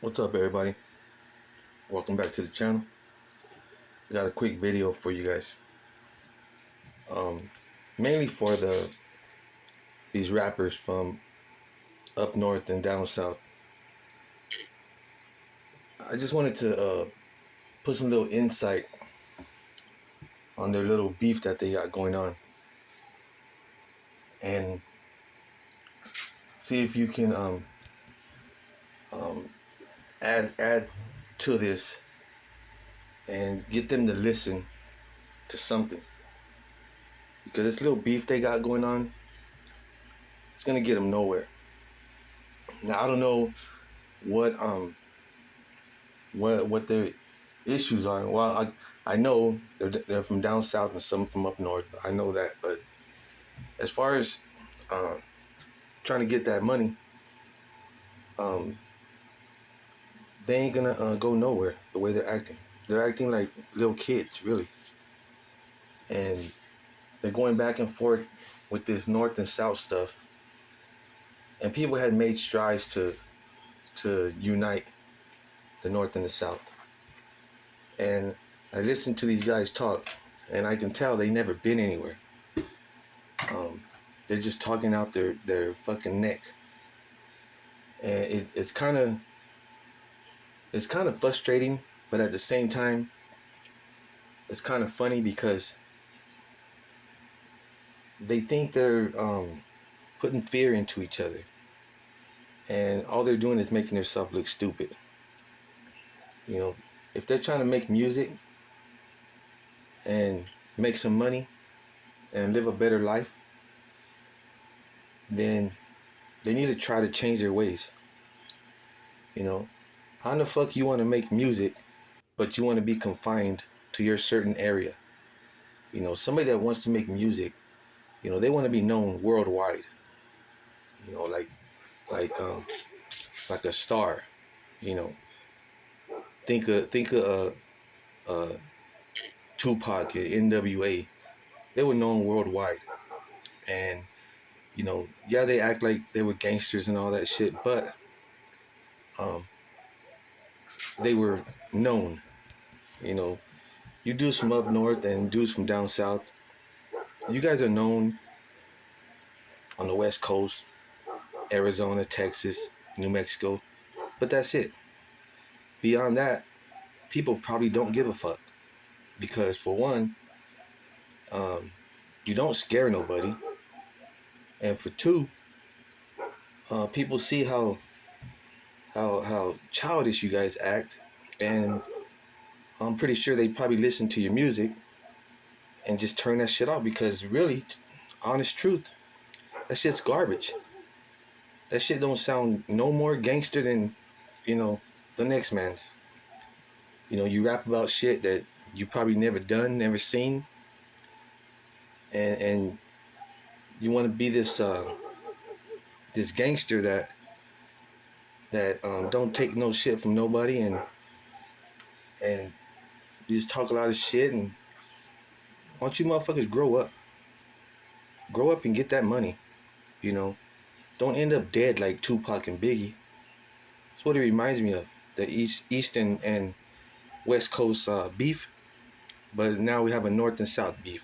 What's up, everybody? Welcome back to the channel. I got a quick video for you guys. Mainly for these rappers from up north and down south. I just wanted to put some little insight on their little beef that they got going on, and see if you can add to this and get them to listen to something, because this little beef they got going on, it's gonna get them nowhere. Now I don't know what their issues are. Well, I know they're from down south and some from up north. I know that, but as far as trying to get that money, they ain't gonna go nowhere. The way they're acting like little kids, really, and they're going back and forth with this north and south stuff. And people had made strides to unite the north and the south. And I listened to these guys talk, and I can tell they never been anywhere. They're just talking out their fucking neck, and it's kind of frustrating, but at the same time, it's kind of funny because they think they're putting fear into each other, and all they're doing is making themselves look stupid. You know, if they're trying to make music and make some money and live a better life, then they need to try to change their ways. You know, how in the fuck you want to make music, but you want to be confined to your certain area? You know, somebody that wants to make music, you know, they want to be known worldwide. You know, like a star. You know, think of Tupac and NWA. They were known worldwide, and you know, yeah, they act like they were gangsters and all that shit, but they were known. You know, you dudes from up north and dudes from down south, you guys are known on the West Coast, Arizona, Texas, New Mexico, but that's it. Beyond that, people probably don't give a fuck, because for one, you don't scare nobody, and for two, people see how childish you guys act, and I'm pretty sure they probably listen to your music and just turn that shit off, because really, honest truth, that shit's garbage. That shit don't sound no more gangster than, you know, the next man's. You know, you rap about shit that you probably never done, never seen, and you want to be this this gangster that don't take no shit from nobody, and you just talk a lot of shit. And why don't you motherfuckers grow up and get that money? You know, don't end up dead like Tupac and Biggie. That's what it reminds me of, the East and West Coast beef, but now we have a North and South beef.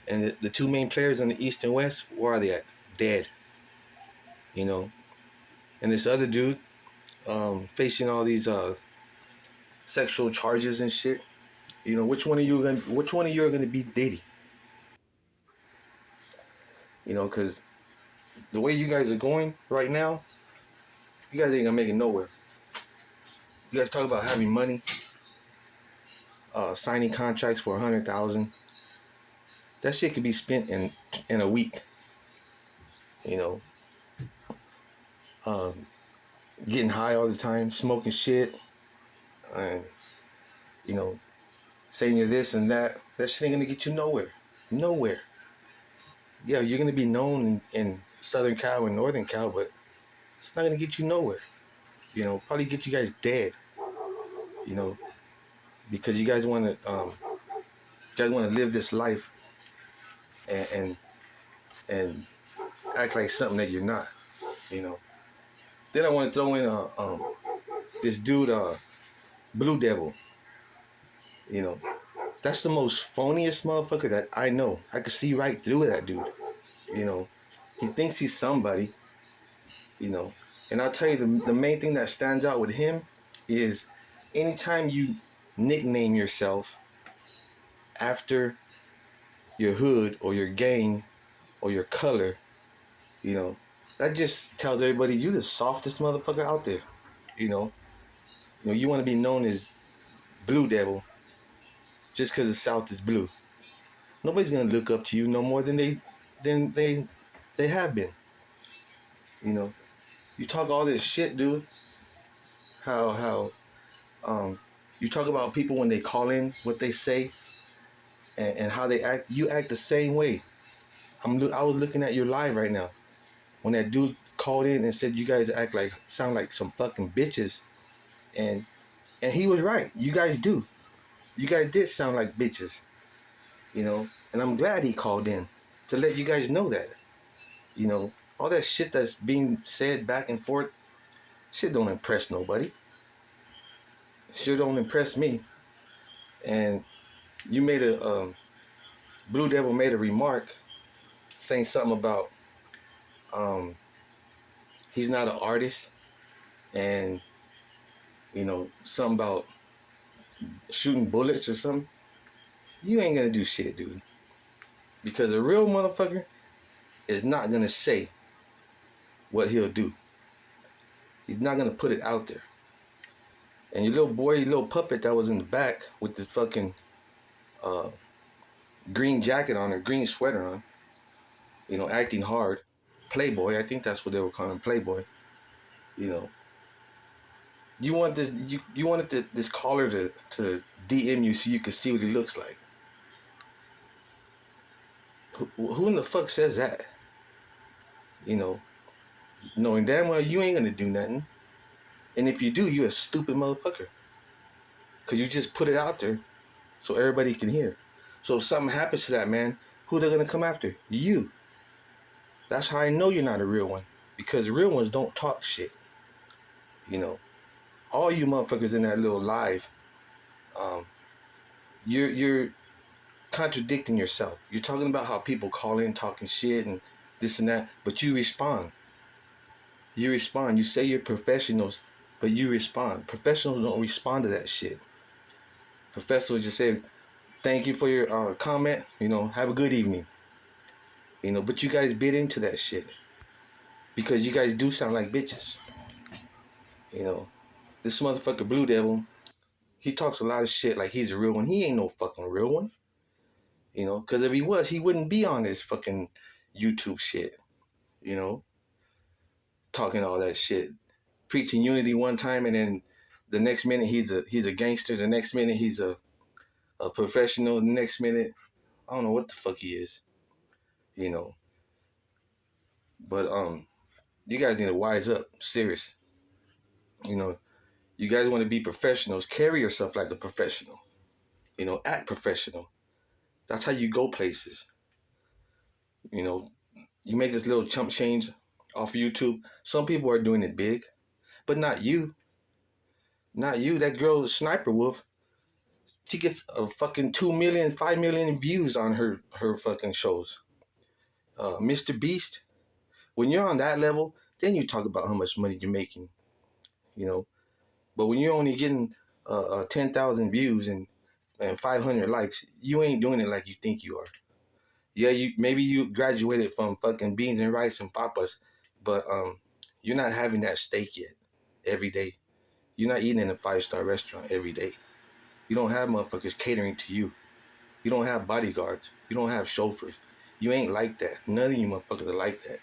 And the two main players in the East and West, where are they at? Dead. You know, and this other dude facing all these sexual charges and shit. You know, which one of you are gonna be Diddy? You know, because the way you guys are going right now, you guys ain't gonna make it nowhere. You guys talk about having money, signing contracts for $100,000. That shit could be spent in a week. You know, getting high all the time, smoking shit, and you know, saying you're this and that. That shit ain't gonna get you nowhere. Nowhere. Yeah, you're gonna be known in Southern Cal and Northern Cal, but it's not gonna get you nowhere. You know, probably get you guys dead. You know, because you guys want to live this life and act like something that you're not. You know. Then I want to throw in this dude, Blue Devil. You know, that's the most phoniest motherfucker that I know. I could see right through that dude. You know, he thinks he's somebody. You know, and I'll tell you the main thing that stands out with him is anytime you nickname yourself after your hood or your gang or your color, you know, that just tells everybody you the softest motherfucker out there. You know, you want to be known as Blue Devil just because the South is blue. Nobody's gonna look up to you no more than they have been. You know, you talk all this shit, dude. How you talk about people when they call in, what they say, and how they act. You act the same way. I was looking at your live right now when that dude called in and said you guys sound like some fucking bitches, and he was right. You guys do. You guys did sound like bitches. You know, and I'm glad he called in to let you guys know that. You know, all that shit that's being said back and forth, shit don't impress nobody. Shit don't impress me. And you made Blue Devil made a remark saying something about he's not an artist, and something about shooting bullets or something. You ain't gonna do shit, dude. Because a real motherfucker is not gonna say what he'll do. He's not gonna put it out there. And your little boy, your little puppet that was in the back with this fucking green jacket on or green sweater on, acting hard. Playboy, I think that's what they were calling him, Playboy. You want this you wanted this caller to DM you so you could see what he looks like. Who in the fuck says that? Knowing damn well you ain't gonna do nothing. And if you do, you a stupid motherfucker. Cause you just put it out there so everybody can hear. So if something happens to that man, who they're gonna come after? You. That's how I know you're not a real one. Because real ones don't talk shit. All you motherfuckers in that little live, you're contradicting yourself. You're talking about how people call in talking shit and this and that, but you respond. You respond. You say you're professionals, but you respond. Professionals don't respond to that shit. Professionals just say, thank you for your comment, have a good evening. But you guys bit into that shit. Because you guys do sound like bitches. This motherfucker Blue Devil, he talks a lot of shit like he's a real one. He ain't no fucking real one. Because if he was, he wouldn't be on this fucking YouTube shit. Talking all that shit. Preaching unity one time and then the next minute he's a gangster. The next minute he's a professional. The next minute, I don't know what the fuck he is. But you guys need to wise up. Serious. You guys want to be professionals. Carry yourself like a professional. Act professional. That's how you go places. You make this little chump change off YouTube. Some people are doing it big, but not you. Not you. That girl, Sniper Wolf, she gets a fucking 2 million, 5 million views on her fucking shows. Mr. Beast, when you're on that level, then you talk about how much money you're making. But when you're only getting 10,000 views and 500 likes, you ain't doing it like you think you are. Yeah, maybe you graduated from fucking beans and rice and papas, but you're not having that steak yet every day. You're not eating in a 5-star restaurant every day. You don't have motherfuckers catering to you. You don't have bodyguards. You don't have chauffeurs. You ain't like that. None of you motherfuckers are like that.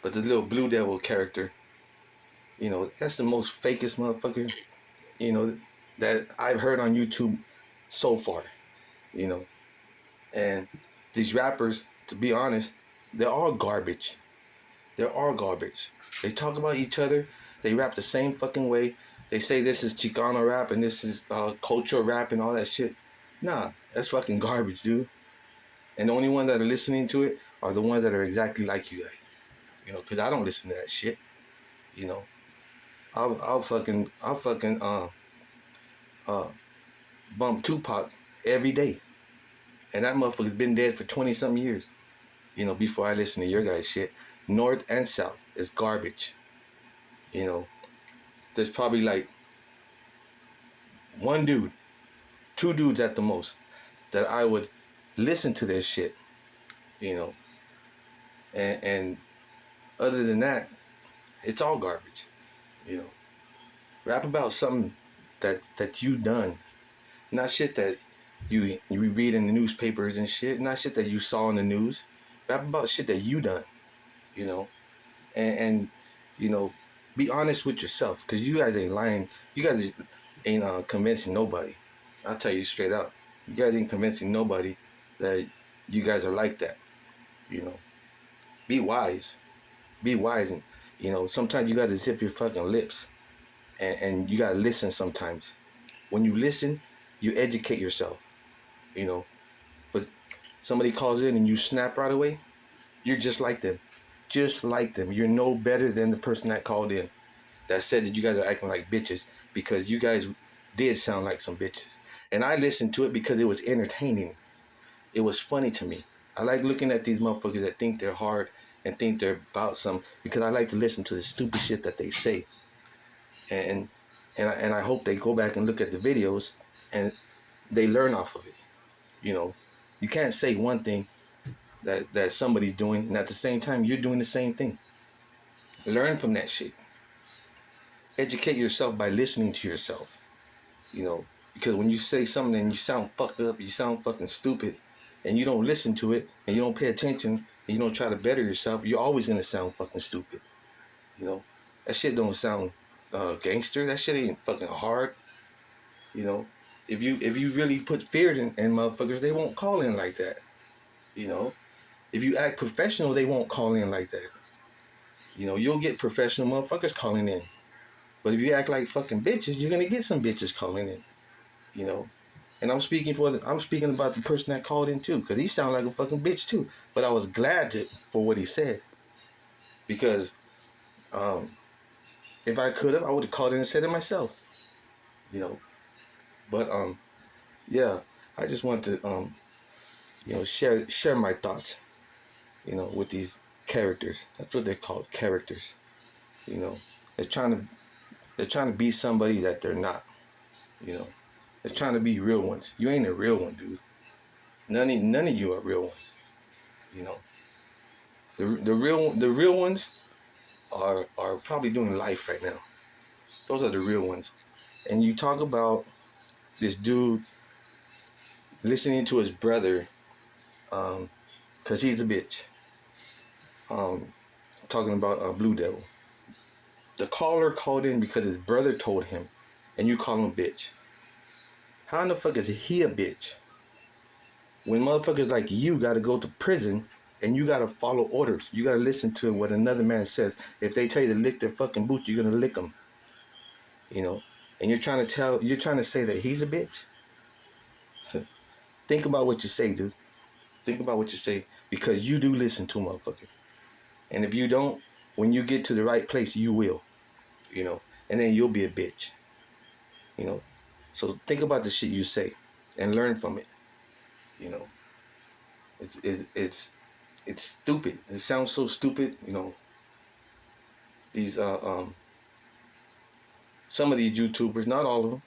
But the little Blue Devil character, that's the most fakest motherfucker, that I've heard on YouTube so far. And these rappers, to be honest, they're all garbage. They're all garbage. They talk about each other. They rap the same fucking way. They say this is Chicano rap and this is cultural rap and all that shit. Nah, that's fucking garbage, dude. And the only ones that are listening to it are the ones that are exactly like you guys. Because I don't listen to that shit. I'll fucking bump Tupac every day, and that motherfucker's been dead for 20 something years. You know, before I listen to your guys' shit, North and South is garbage. You know, there's probably like one dude, two dudes at the most, that I would listen to their shit. You know, and other than that, it's all garbage. You know, rap about something that you done, not shit that you read in the newspapers and shit, not shit that you saw in the news. Rap about shit that you done. You know, and you know, be honest with yourself, because you guys ain't lying. You guys ain't convincing nobody. I'll tell you straight up. You guys ain't convincing nobody that you guys are like that. You know, be wise. Be wise, and you know, sometimes you gotta zip your fucking lips, and you gotta listen sometimes. When you listen, you educate yourself. You know, but somebody calls in and you snap right away, you're just like them. Just like them. You're no better than the person that called in that said that you guys are acting like bitches, because you guys did sound like some bitches. And I listened to it because it was entertaining. It was funny to me. I like looking at these motherfuckers that think they're hard and think they're about something, because I like to listen to the stupid shit that they say. And I hope they go back and look at the videos and they learn off of it. You know, you can't say one thing that somebody's doing, and at the same time you're doing the same thing. Learn from that shit. Educate yourself by listening to yourself. You know, because when you say something and you sound fucked up, you sound fucking stupid, and you don't listen to it, and you don't pay attention, and you don't try to better yourself, you're always gonna sound fucking stupid. You know, that shit don't sound gangster. That shit ain't fucking hard. You know, if you really put fear in motherfuckers, they won't call in like that. You know, if you act professional, they won't call in like that. You know, you'll get professional motherfuckers calling in. But if you act like fucking bitches, you're gonna get some bitches calling in. You know, and I'm speaking about the person that called in too, because he sounded like a fucking bitch too. But I was glad for what he said, because if I could have, I would have called in and said it myself. You know, but yeah, I just want to you know, share my thoughts. You know, with these characters. That's what they're called, characters. You know, they're trying to be somebody that they're not. You know, they're trying to be real ones. You ain't a real one, dude. None of you are real ones. You know, the real ones are probably doing life right now. Those are the real ones. And you talk about this dude listening to his brother, cause he's a bitch. Talking about Blue Devil. The caller called in because his brother told him, and you call him a bitch. How in the fuck is he a bitch? When motherfuckers like you gotta go to prison and you gotta follow orders. You gotta listen to what another man says. If they tell you to lick their fucking boots, you're gonna lick them. You know? And you're trying to say that he's a bitch? Think about what you say, dude. Think about what you say, because you do listen to a motherfucker. And if you don't, when you get to the right place, you will. You know? And then you'll be a bitch. You know? So think about the shit you say and learn from it. You know? It's stupid. It sounds so stupid, you know. These some of these YouTubers, not all of them,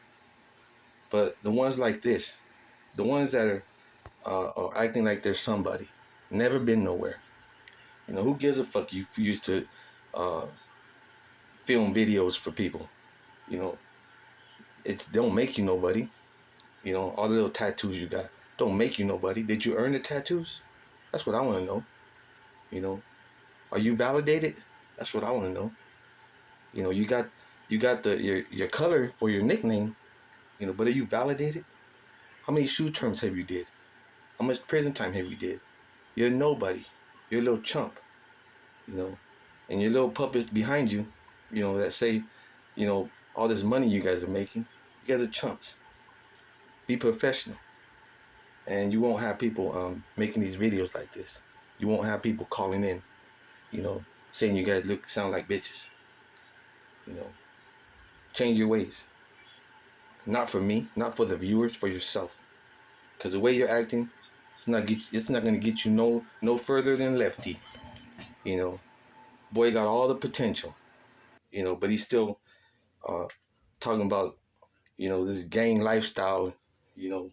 but the ones like this, the ones that are acting like they're somebody, never been nowhere. You know, who gives a fuck? You used to film videos for people. You know, it don't make you nobody. You know, all the little tattoos you got don't make you nobody. Did you earn the tattoos? That's what I want to know. You know, are you validated? That's what I want to know. You know, you got your color for your nickname. You know, but are you validated? How many shoe terms have you did? How much prison time have you did? You're nobody. You're a little chump. You know, and your little puppets behind you, you know, that say, you know, all this money you guys are making. You guys are chumps. Be professional, and you won't have people making these videos like this. You won't have people calling in, you know, saying you guys sound like bitches. You know, Change your ways. Not for me, not for the viewers, for yourself. Because the way you're acting, it's not gonna get you no further than Lefty. You know, boy got all the potential. You know, but he's still uh, talking about this gang lifestyle. You know,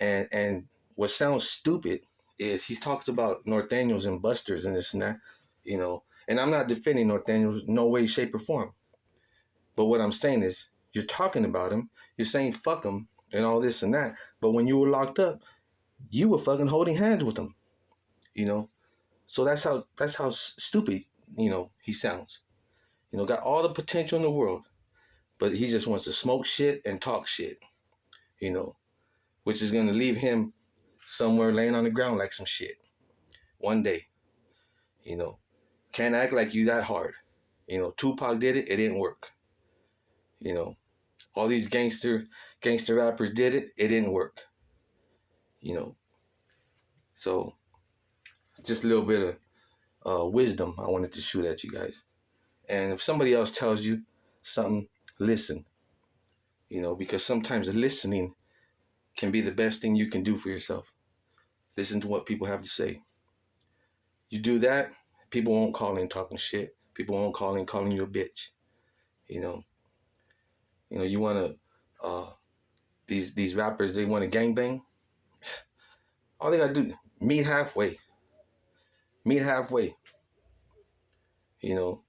and what sounds stupid is he talks about Norteños and Busters and this and that. You know, and I'm not defending Norteños no way, shape, or form. But what I'm saying is, you're talking about him, you're saying fuck him and all this and that. But when you were locked up, you were fucking holding hands with him. You know, so that's how stupid he sounds. You know, got all the potential in the world, but he just wants to smoke shit and talk shit. You know, which is gonna leave him somewhere laying on the ground like some shit one day. You know, can't act like you that hard. You know, Tupac did it, it didn't work. You know, all these gangster rappers did it, it didn't work. You know, so just a little bit of wisdom I wanted to shoot at you guys. And if somebody else tells you something, listen. You know, because sometimes listening can be the best thing you can do for yourself. Listen to what people have to say. You do that, people won't call in talking shit. People won't call in calling you a bitch. You know, you want to these rappers, they want to gangbang. All they gotta do, meet halfway. Meet halfway. You know,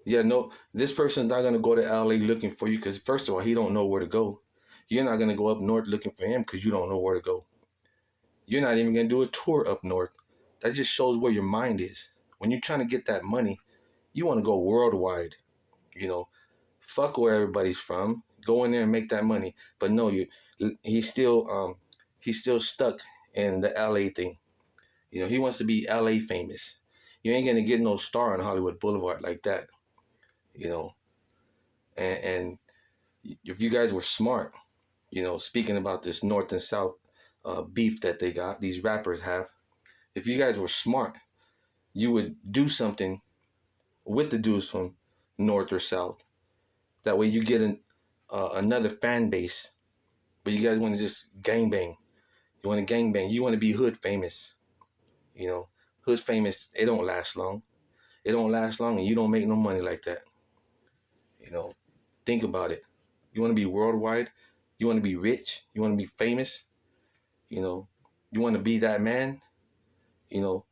yeah, no, this person's not gonna go to LA looking for you because first of all, he don't know where to go. You're not gonna go up north looking for him because you don't know where to go. You're not even gonna do a tour up north. That just shows where your mind is. When you're trying to get that money, you want to go worldwide. You know, fuck where everybody's from. Go in there and make that money. But no, he's still stuck in the LA thing. You know, he wants to be LA famous. You ain't gonna get no star on Hollywood Boulevard like that. You know, and if you guys were smart, speaking about this North and South beef that they got, these rappers have. If you guys were smart, you would do something with the dudes from North or South. That way you get another fan base. But you guys want to just gangbang. You want to gangbang. You want to be hood famous. You know, hood famous, it don't last long. It don't last long and you don't make no money like that. You know, think about it. You want to be worldwide. You want to be rich. You want to be famous. You know, you want to be that man. You know,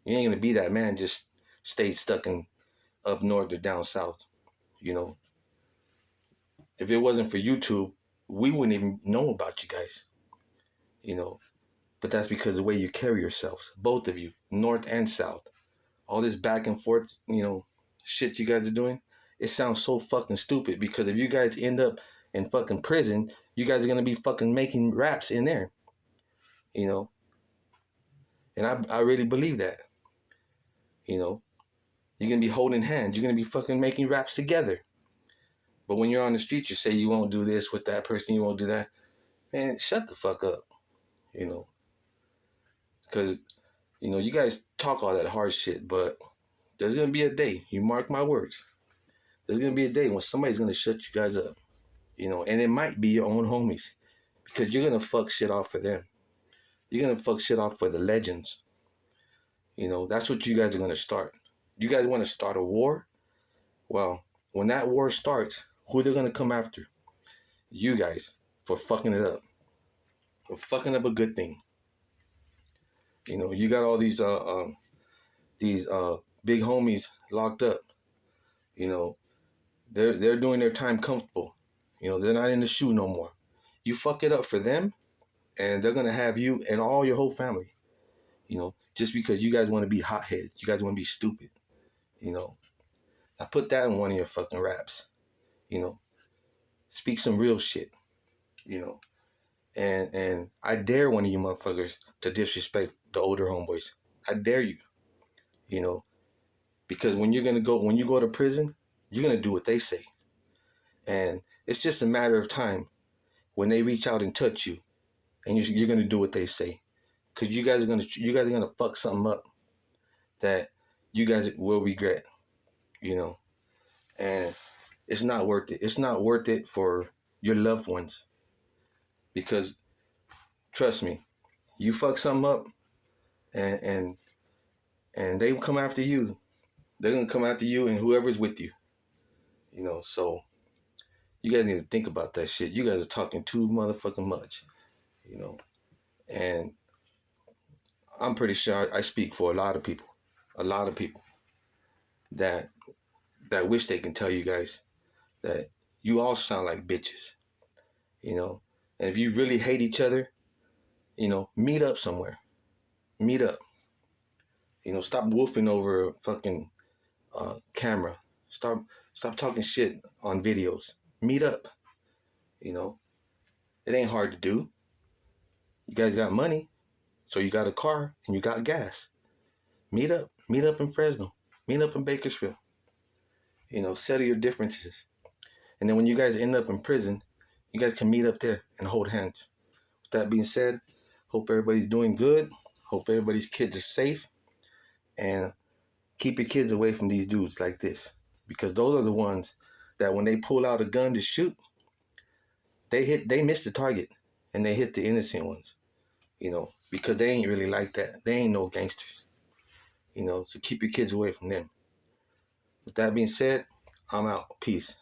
you ain't going to be that man. Just stay stuck in up north or down south. You know, if it wasn't for YouTube, we wouldn't even know about you guys. You know, but that's because of the way you carry yourselves, both of you, north and south. All this back and forth, shit you guys are doing, it sounds so fucking stupid because if you guys end up in fucking prison, you guys are gonna be fucking making raps in there. You know, and I really believe that. You know, you're gonna be holding hands, you're gonna be fucking making raps together. But when you're on the street, you say you won't do this with that person, you won't do that. Man, shut the fuck up. You know, because you guys talk all that hard shit, but there's gonna be a day. You mark my words. There's gonna be a day when somebody's gonna shut you guys up. And it might be your own homies, because you're gonna fuck shit off for them. You're gonna fuck shit off for the legends. That's what you guys are gonna start. You guys want to start a war? Well, when that war starts, who they're gonna come after? You guys, for fucking it up, for fucking up a good thing. You got all these big homies locked up. They're doing their time comfortable. They're not in the shoe no more. You fuck it up for them, and they're gonna have you and all your whole family. Just because you guys want to be hotheads, you guys want to be stupid. I put that in one of your fucking raps. Speak some real shit. And I dare one of you motherfuckers to disrespect the older homeboys. I dare you. Because when you go to prison, you're gonna do what they say, and it's just a matter of time when they reach out and touch you, and you're gonna do what they say, because you guys are gonna fuck something up that you guys will regret. And It's not worth it. It's not worth it for your loved ones, because trust me, you fuck something up, and they come after you. They're gonna come after you and whoever's with you. So you guys need to think about that shit. You guys are talking too motherfucking much. You know, and I'm pretty sure I speak for a lot of people that wish they can tell you guys that you all sound like bitches. You know, and if you really hate each other, meet up somewhere. Meet up. Stop wolfing over a fucking camera. Stop talking shit on videos. Meet up. You know, it ain't hard to do. You guys got money, so you got a car and you got gas. Meet up. Meet up in Fresno. Meet up in Bakersfield. Settle your differences. And then when you guys end up in prison, you guys can meet up there and hold hands. With that being said, hope everybody's doing good. Hope everybody's kids are safe. And keep your kids away from these dudes like this. Because those are the ones that when they pull out a gun to shoot, they miss the target and they hit the innocent ones. Because they ain't really like that. They ain't no gangsters. So keep your kids away from them. With that being said, I'm out. Peace.